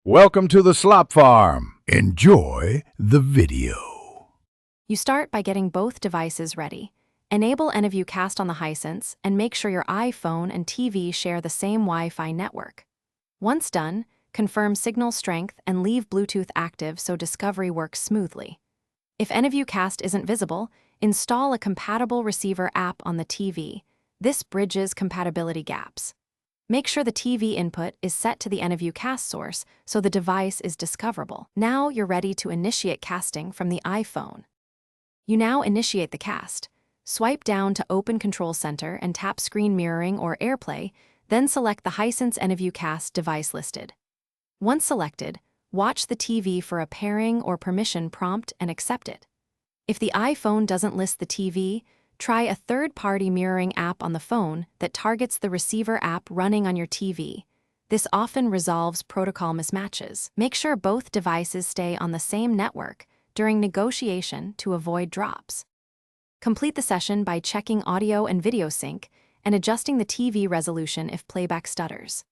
Welcome to the Slop Farm. Enjoy the video. You start by getting both devices ready. Enable AnyView Cast on the Hisense and make sure your iPhone and TV share the same Wi-Fi network. Once done, confirm signal strength and leave Bluetooth active so discovery works smoothly. If AnyView Cast isn't visible, install a compatible receiver app on the TV. This bridges compatibility gaps. Make sure the TV input is set to the AnyView Cast source so the device is discoverable. Now you're ready to initiate casting from the iPhone. You now initiate the cast. Swipe down to open Control Center and tap Screen Mirroring or AirPlay, then select the Hisense AnyView Cast device listed. Once selected, watch the TV for a pairing or permission prompt and accept it. If the iPhone doesn't list the TV, try a third-party mirroring app on the phone that targets the receiver app running on your TV. This often resolves protocol mismatches. Make sure both devices stay on the same network during negotiation to avoid drops. Complete the session by checking audio and video sync and adjusting the TV resolution if playback stutters.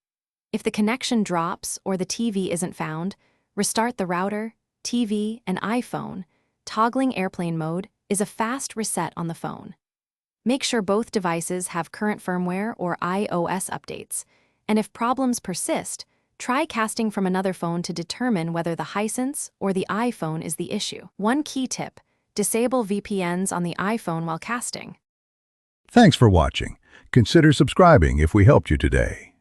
If the connection drops or the TV isn't found, restart the router, TV, and iPhone. Toggling airplane mode is a fast reset on the phone. Make sure both devices have current firmware or iOS updates, and if problems persist, try casting from another phone to determine whether the Hisense or the iPhone is the issue. One key tip: disable VPNs on the iPhone while casting. Thanks for watching. Consider subscribing if we helped you today.